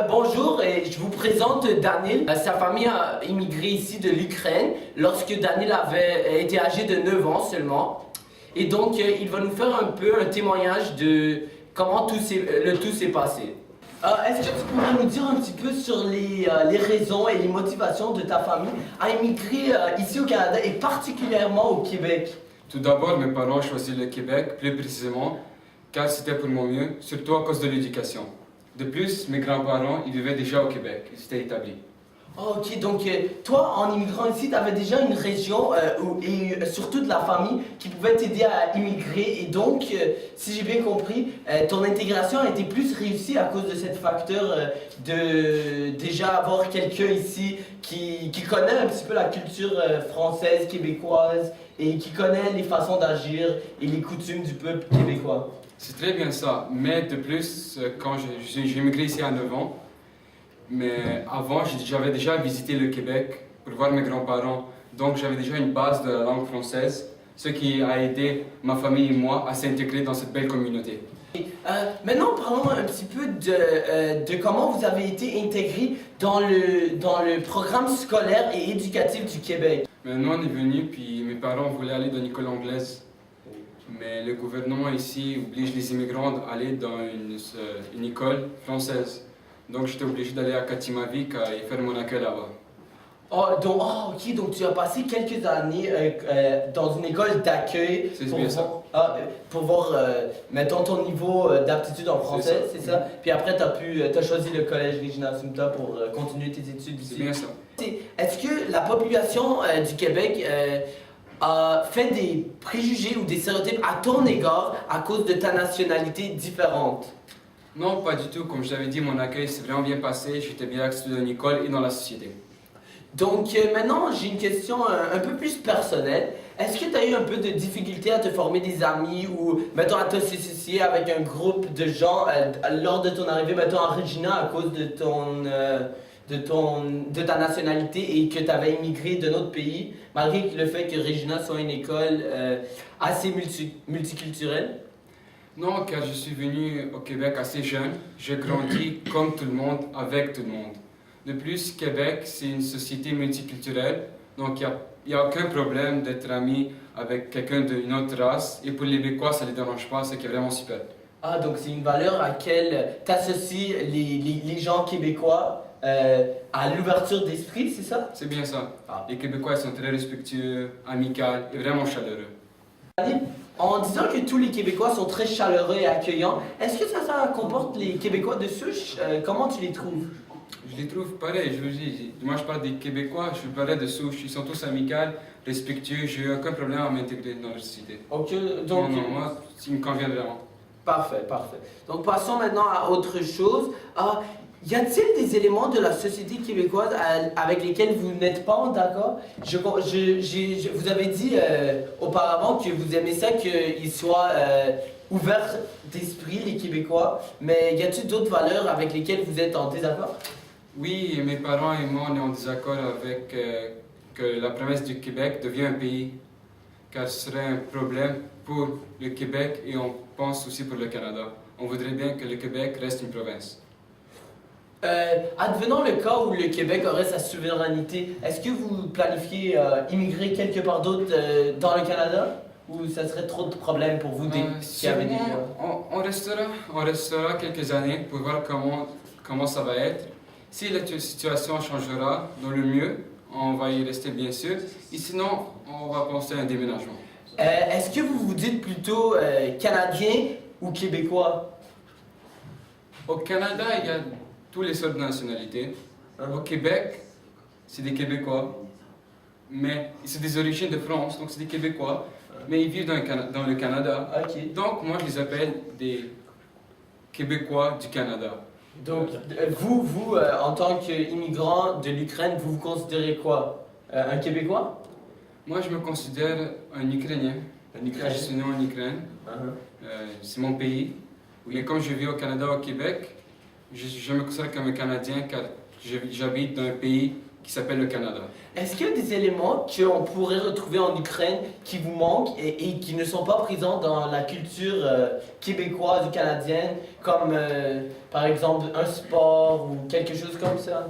Bonjour, et je vous présente Daniel. Sa famille a immigré ici de l'Ukraine lorsque Daniel avait été âgé de 9 ans seulement. Et donc, il va nous faire un peu un témoignage de comment le tout s'est passé. Est-ce que tu pourrais nous dire un petit peu sur les raisons et les motivations de ta famille à immigrer ici au Canada et particulièrement au Québec? Tout d'abord, mes parents ont choisi le Québec, plus précisément, car c'était pour mon mieux, surtout à cause de l'éducation. De plus, mes grands-parents, ils vivaient déjà au Québec, ils étaient établis. Oh, ok, donc toi, en immigrant ici, tu avais déjà une région et surtout de la famille qui pouvait t'aider à immigrer. Et donc, si j'ai bien compris, ton intégration a été plus réussie à cause de ce facteur de déjà avoir quelqu'un ici qui connaît un petit peu la culture française, québécoise et qui connaît les façons d'agir et les coutumes du peuple québécois. C'est très bien ça, mais de plus, quand j'ai immigré ici à 9 ans, mais avant, j'avais déjà visité le Québec pour voir mes grands-parents, donc j'avais déjà une base de la langue française, ce qui a aidé ma famille et moi à s'intégrer dans cette belle communauté. Maintenant, parlons un petit peu de comment vous avez été intégré dans le programme scolaire et éducatif du Québec. Maintenant, on est venu, puis mes parents voulaient aller dans une école anglaise. Mais le gouvernement ici oblige les immigrants à aller dans une école française. Donc j'étais obligé d'aller à Katimavik et faire mon accueil là-bas. Ok, donc tu as passé quelques années dans une école d'accueil pour voir, mettons, ton niveau d'aptitude en français, c'est ça? Puis après, tu as choisi le collège Regina Sumta pour continuer tes études ici. C'est bien ça. Est-ce que la population du Québec a fait des préjugés ou des stéréotypes à ton égard à cause de ta nationalité différente? Non, pas du tout. Comme je t'avais dit, mon accueil s'est vraiment bien passé. J'étais bien accepté dans l'école et dans la société. Donc maintenant, j'ai une question un peu plus personnelle. Est-ce que tu as eu un peu de difficulté à te former des amis ou, mettons, à t'associer avec un groupe de gens lors de ton arrivée, mettons, à Regina à cause de ta nationalité et que tu avais immigré d'un autre pays, malgré le fait que Regina soit une école assez multiculturelle? Non, car je suis venu au Québec assez jeune. J'ai grandi comme tout le monde, avec tout le monde. De plus, Québec, c'est une société multiculturelle, donc il n'y a aucun problème d'être ami avec quelqu'un d'une autre race. Et pour les Québécois, ça ne les dérange pas, c'est qui est vraiment super. Ah, donc c'est une valeur à laquelle tu associes les gens québécois à l'ouverture d'esprit, c'est ça? C'est bien ça. Les Québécois ils sont très respectueux, amicaux et vraiment chaleureux. En disant que tous les Québécois sont très chaleureux et accueillants, est-ce que ça comporte les Québécois de souche? Comment tu les trouves? Je les trouve pareils, je vous dis. Moi, je parle des Québécois, je parlais de souche. Ils sont tous amicaux, respectueux. J'ai eu aucun problème à m'intégrer dans leur société. Ok, donc... Non, moi, ils me conviennent vraiment. Parfait, parfait. Donc passons maintenant à autre chose. Y a-t-il des éléments de la société québécoise avec lesquels vous n'êtes pas d'accord? Vous avez dit auparavant que vous aimez ça qu'ils soient ouverts d'esprit, les Québécois, mais y a-t-il d'autres valeurs avec lesquelles vous êtes en désaccord? Oui, mes parents et moi, on est en désaccord avec que la province du Québec devienne un pays, car ce serait un problème pour le Québec et on pense aussi pour le Canada. On voudrait bien que le Québec reste une province. Advenant le cas où le Québec aurait sa souveraineté, est-ce que vous planifiez immigrer quelque part d'autre dans le Canada? Ou ça serait trop de problèmes pour vous qui avez déjà... On restera quelques années pour voir comment ça va être. Si la situation changera dans le mieux, on va y rester bien sûr. Et sinon, on va penser à un déménagement. Est-ce que vous vous dites plutôt Canadien ou Québécois? Au Canada, il y a toutes les sortes de nationalités. Au Québec, c'est des Québécois. Mais c'est des origines de France, donc c'est des Québécois. Mais ils vivent dans le Canada. Okay. Donc moi, je les appelle des Québécois du Canada. Donc vous en tant qu'immigrant de l'Ukraine, vous vous considérez quoi? Un Québécois? Moi, je me considère un Ukrainien. Un Ukrainien? Je suis né en Ukraine. C'est mon pays. Oui. Mais comme je vis au Canada, au Québec, je me considère comme un Canadien car j'habite dans un pays qui s'appelle le Canada. Est-ce qu'il y a des éléments qu'on pourrait retrouver en Ukraine qui vous manquent et qui ne sont pas présents dans la culture québécoise ou canadienne, comme par exemple un sport ou quelque chose comme ça?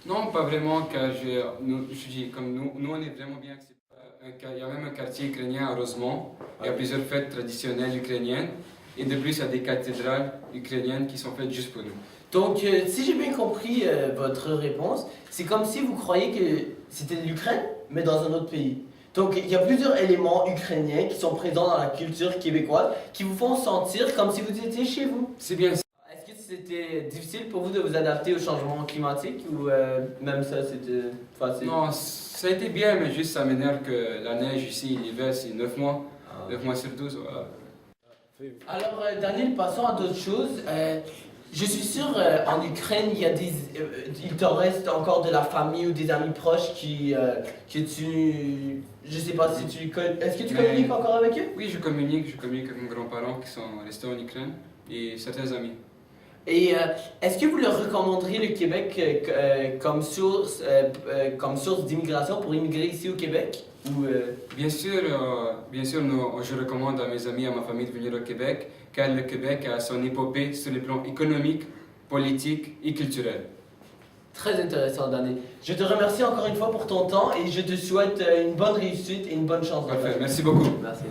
Non, pas vraiment, car je dis, comme nous on est vraiment bien acceptés. Il y a même un quartier ukrainien à Rosemont. Il y a plusieurs fêtes traditionnelles ukrainiennes. Et de plus, il y a des cathédrales ukrainiennes qui sont faites juste pour nous. Donc, si j'ai bien compris votre réponse, c'est comme si vous croyiez que c'était l'Ukraine, mais dans un autre pays. Donc, il y a plusieurs éléments ukrainiens qui sont présents dans la culture québécoise qui vous font sentir comme si vous étiez chez vous. C'est bien ça. Est-ce que c'était difficile pour vous de vous adapter au changement climatique ou même ça c'était facile? Non, ça a été bien, mais juste ça m'énerve que la neige ici, l'hiver, c'est 9 mois. 9 mois sur 12, voilà. Alors, Daniel, passons à d'autres choses. Je suis sûr, en Ukraine, il te reste encore de la famille ou des amis proches que tu... Je sais pas si tu... Est-ce que tu communiques encore avec eux? Oui, je communique avec mes grands-parents qui sont restés en Ukraine et certains amis. Et est-ce que vous leur recommanderiez le Québec comme source d'immigration pour immigrer ici au Québec? Ou, Bien sûr, je recommande à mes amis, à ma famille de venir au Québec, car le Québec a son épopée sur les plans économiques, politiques et culturels. Très intéressant, Daniel. Je te remercie encore une fois pour ton temps et je te souhaite une bonne réussite et une bonne chance. Parfait, merci beaucoup. Merci.